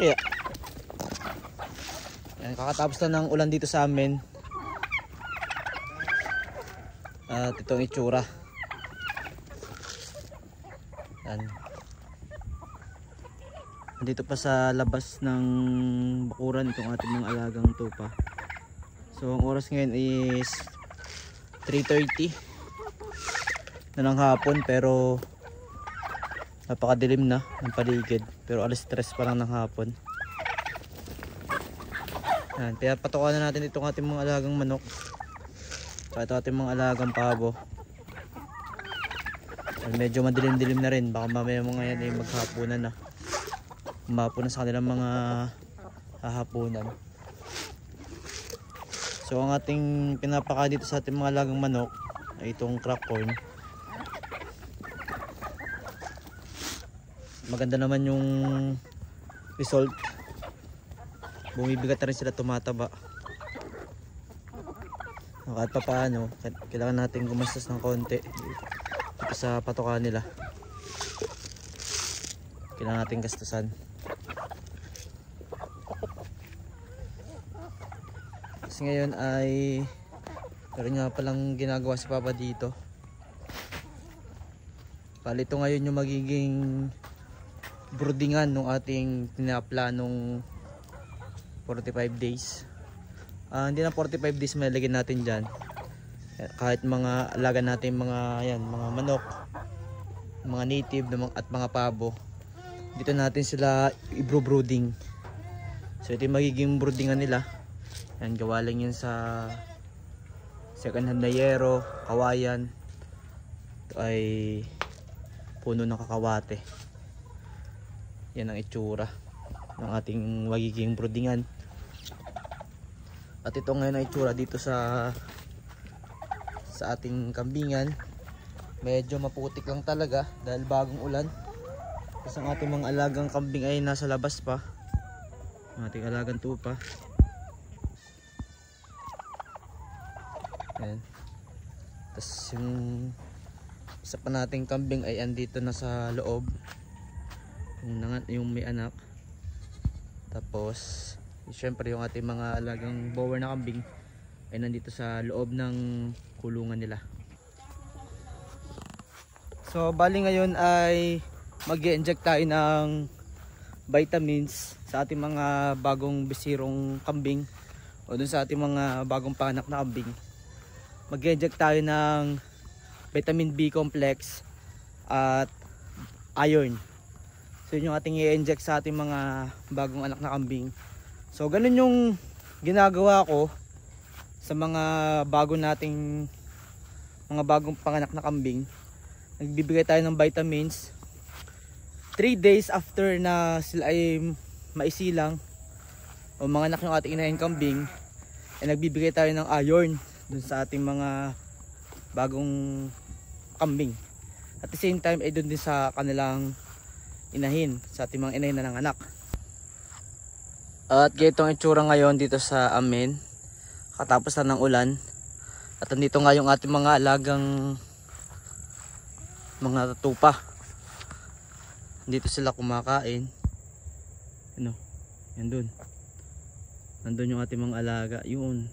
kaya. Yan, kakatapos na ng ulan dito sa amin. At itong itsura. Yan. Dito pa sa labas ng bakuran itong ating mga alagang tupa. So ang oras ngayon is 3:30 na ng hapon, pero napakadilim na ng paligid. Pero alas 3 pa lang ng hapon. Yan, kaya patukan na natin itong ating mga alagang manok. Ito ating mga alagang pabo. Medyo madilim-dilim na rin. Baka mamaya mga yan ay maghahapunan na. Umapon na sa kanilang mga hahapunan. So ang ating pinapaka dito sa ating mga alagang manok ay itong crack corn. Maganda naman yung result. Bumibigat na rin sila, tumataba. Kahit pa paano, kailangan natin gumastos ng konti dito sa patokan nila. Kailangan natin gastusan. Kasi ngayon ay meron nga palang ginagawa si Papa dito. Bali ito ngayon yung magiging broodingan ng ating pinaplanong 45 days. Hindi na 45 days, may lagyan natin dyan. Kahit mga alaga natin mga, yan, mga manok, mga native at mga pabo, dito natin sila i-brooding. So ito yung magiging broodingan nila. Yan, gawa lang yan sa second hand na yero, kawayan. Ito ay puno ng kakawate. Yan ang itsura ng ating magiging broodingan. At ito ngayon ang itsura dito sa ating kambingan. Medyo maputik lang talaga dahil bagong ulan. Kasi ang ating mga alagang kambing ay nasa labas pa. Ang ating alagang tupa. Ayan. Tapos yung isa pa nating kambing ay andito na sa loob. Yung may anak. Tapos syempre yung ating mga alagang bower na kambing ay nandito sa loob ng kulungan nila. So bali ngayon ay mag-i-inject tayo ng vitamins sa ating mga bagong bisirong kambing o dun sa ating mga bagong panak na kambing. Mag-i-inject tayo ng vitamin B complex at iron. So yun yung ating i-inject sa ating mga bagong anak na kambing. So ganun yung ginagawa ko sa mga bagong panganak na kambing. Nagbibigay tayo ng vitamins 3 days after na sila ay maisilang o mga anak yung ating inahing kambing, ay nagbibigay tayo ng iron dun sa ating mga bagong kambing. At the same time ay dun din sa kanilang inahin, sa ating mga inahin na ng anak. At ganito ang itsura ngayon dito sa amin katapos na ng ulan. At nandito nga yung ating mga alagang mga tupa. Dito sila kumakain. Ano? Yan dun. Nandun yung ating mga alaga. Yun.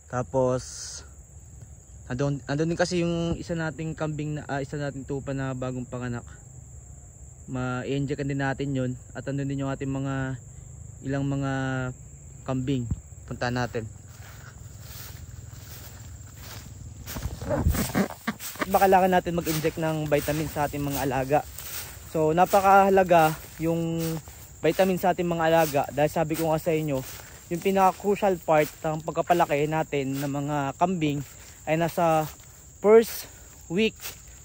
Tapos andun din kasi yung isa nating kambing na isa nating tupa na bagong panganak. Ma-inject din natin yun. At andun din yung ating mga ilang mga kambing. Punta natin. Kailangan natin mag-inject ng vitamin sa ating mga alaga. So napakahalaga yung vitamin sa ating mga alaga dahil sabi ko nga sa inyo, yung pinaka-crucial part ng pagkapalaki natin ng mga kambing ay nasa first week,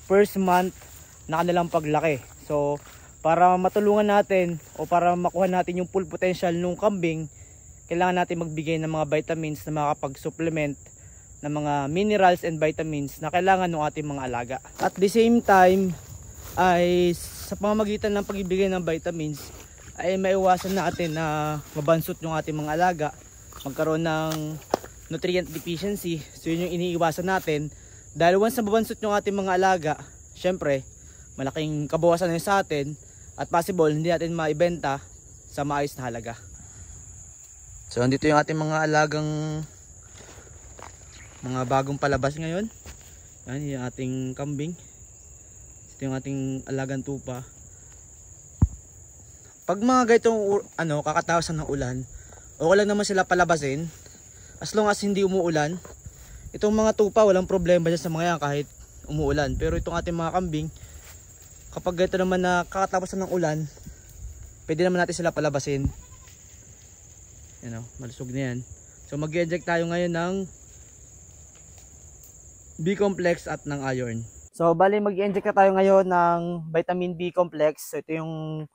first month na kanilang paglaki. So para matulungan natin o para makuha natin yung full potential ng kambing, kailangan natin magbigay ng mga vitamins na makakapag-supplement ng mga minerals and vitamins na kailangan ng ating mga alaga. At the same time ay sa pamamagitan ng pagbibigay ng vitamins ay maiwasan natin na mabansot yung ating mga alaga, magkaroon ng nutrient deficiency. So yun yung iniiwasan natin dahil once na mabansot yung ating mga alaga, syempre malaking kabawasan yun sa atin at possible hindi natin maibenta sa maayos na halaga. So andito yung ating mga alagang mga bagong palabas ngayon. Yan yung ating kambing. Ito yung ating alagang tupa. Pag mga ganitong kakatawasan ng ulan, okay lang naman sila palabasin as long as hindi umuulan. Itong mga tupa walang problema dyan sa mga yan kahit umuulan. Pero itong ating mga kambing, kapag ganito naman na kakatawasan ng ulan, pwede naman natin sila palabasin. Yan o, malusog na yan. So mag-inject tayo ngayon ng B-complex at ng iron. So bali mag-inject na tayo ngayon ng vitamin B complex. So ito yung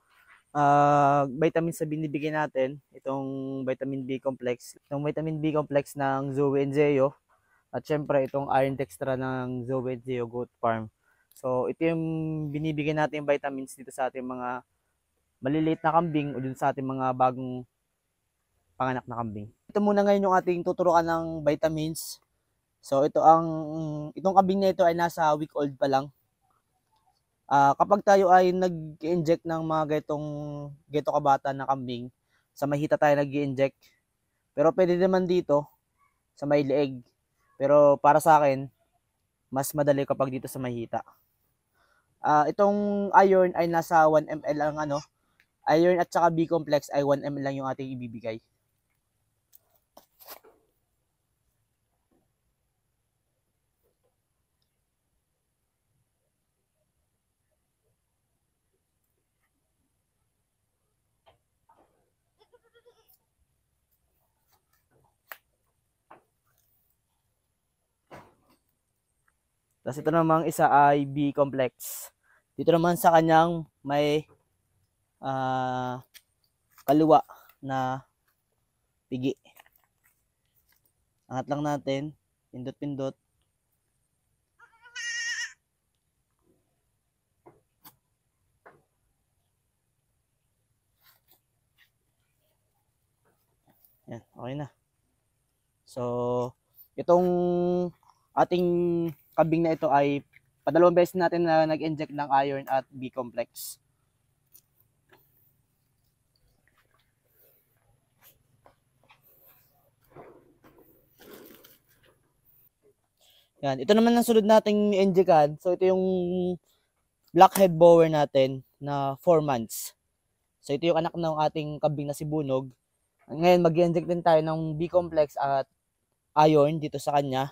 vitamins na binibigay natin. Itong vitamin B complex. Itong vitamin B complex ng Zoe and Zeo. At syempre itong iron dextra ng Zoe and Zeo Goat Farm. So ito yung binibigay natin vitamins dito sa ating mga maliliit na kambing o dun sa ating mga bagong panganak na kambing. Ito muna ngayon yung ating tuturuan ng vitamins. So itong kambing na ito ay nasa week old pa lang. Kapag tayo ay nag-inject ng mga geto kabata na kambing, sa mahita tayo nag-inject. Pero pwede naman dito sa may leeg. Pero para sa akin, mas madali kapag dito sa mahita. Itong iron ay nasa 1 ml ang iron at saka B complex ay 1 ml lang yung ating ibibigay. Tapos ito namang isa ay B complex. Dito naman sa kanyang may kaliwa na pigi. Angat lang natin, pindot-pindot. Yan, okay na. So, itong ating kambing na ito ay padalawang beses natin na nag-inject ng iron at B complex. Yan, ito naman ang sunod nating injectan. So ito yung blackhead bower natin na 4 months. So ito yung anak ng ating kambing na si Bunog. Ngayon mag-inject din tayo ng B complex at iron dito sa kanya.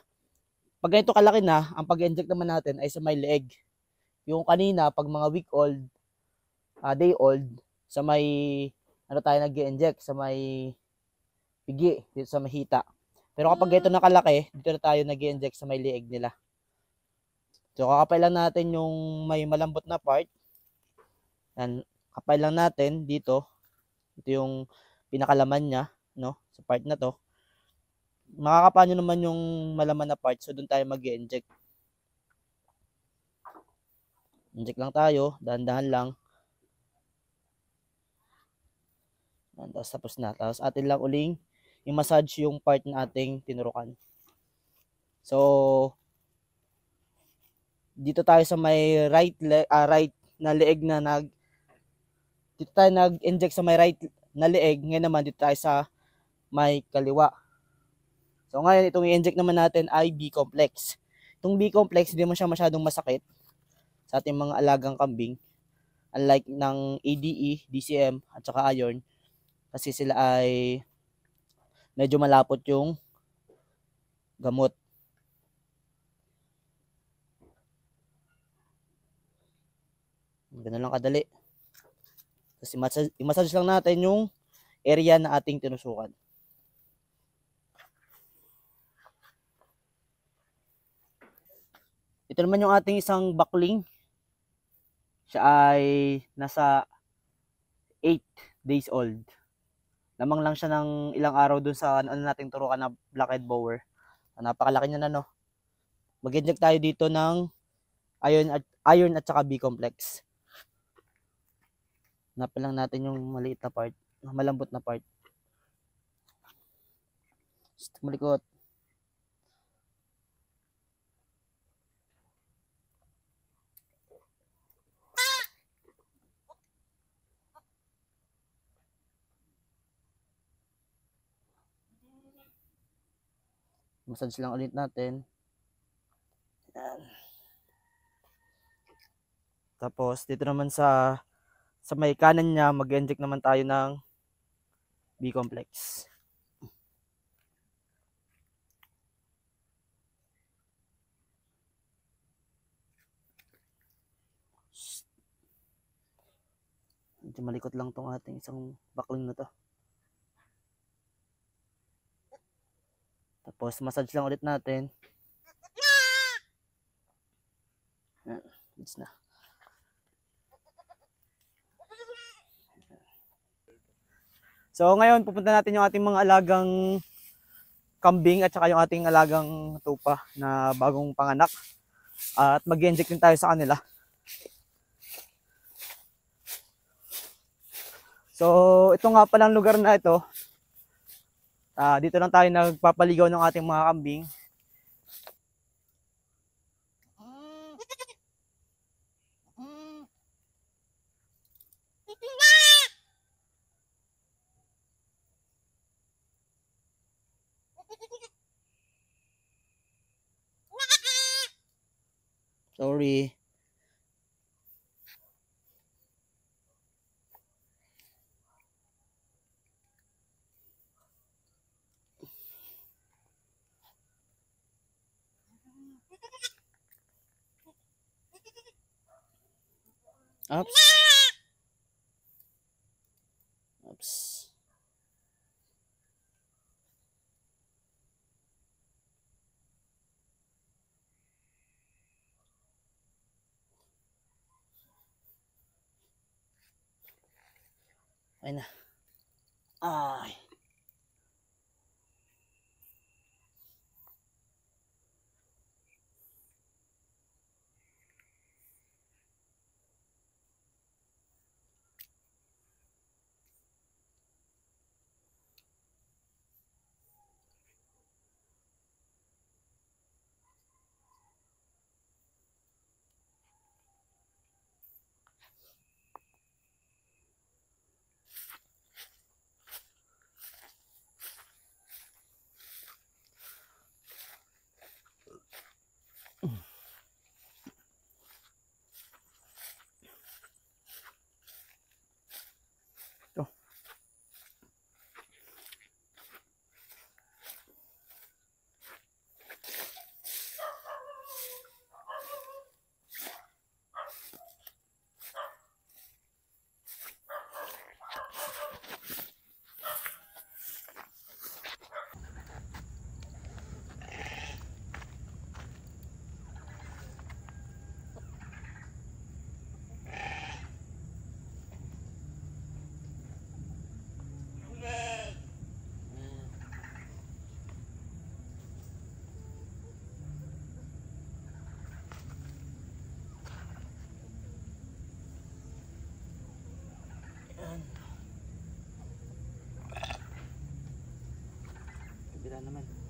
Pag ganito kalaki na, ang pag-inject naman natin ay sa may leeg. Yung kanina, pag mga week old, day old, sa may, tayo nag-inject? Sa may pigi, dito sa mahita. Pero kapag ganito na kalaki, dito na tayo nag-inject sa may leeg nila. So, kakapay lang natin yung may malambot na part. Yan, kapay lang natin dito. Ito yung pinakalaman niya, no? Sa part na to. Makakapa nyo naman yung malaman na part, so doon tayo mag-inject. Inject lang tayo, dahan-dahan lang. Tapos na. Tapos atin lang uling i-massage yung part na ating tinurukan. So, dito tayo sa may right na leeg na dito tayo nag-inject sa may right na leeg. Ngayon naman dito tayo sa may kaliwa. So ngayon, itong i-inject naman natin ay B complex. Itong B complex, hindi mo siya masyadong masakit sa ating mga alagang kambing. Unlike ng ADE, DCM, at saka iron. Kasi sila ay medyo malapot yung gamot. Ganun lang kadali. Kasi i-massage lang natin yung area na ating tinusukan. Ito naman yung ating isang bakling. Siya ay nasa 8 days old. Lamang lang siya ng ilang araw dun sa nating turukan na blackhead bower. Napakalaki niya na, no? Mag-inject tayo dito ng iron at saka B complex. Hanapin lang natin yung maliit na part, malambot na part. Malikot. Massage lang ulit natin. Yan. Tapos dito naman sa may kanan niya, mag-inject naman tayo ng B-complex. Medyo malikot lang tong ating isang bakling na to. Tapos massage lang ulit natin. Yan, it's na. So ngayon pupunta natin yung ating mga alagang kambing at saka yung ating alagang tupa na bagong panganak. At mag-inject din tayo sa kanila. So ito nga palang lugar na ito. Dito lang tayo nagpapaligaw ng ating mga kambing. Sorry. Oops. Oops. Ayun na. Ay. Ito. Kabila naman.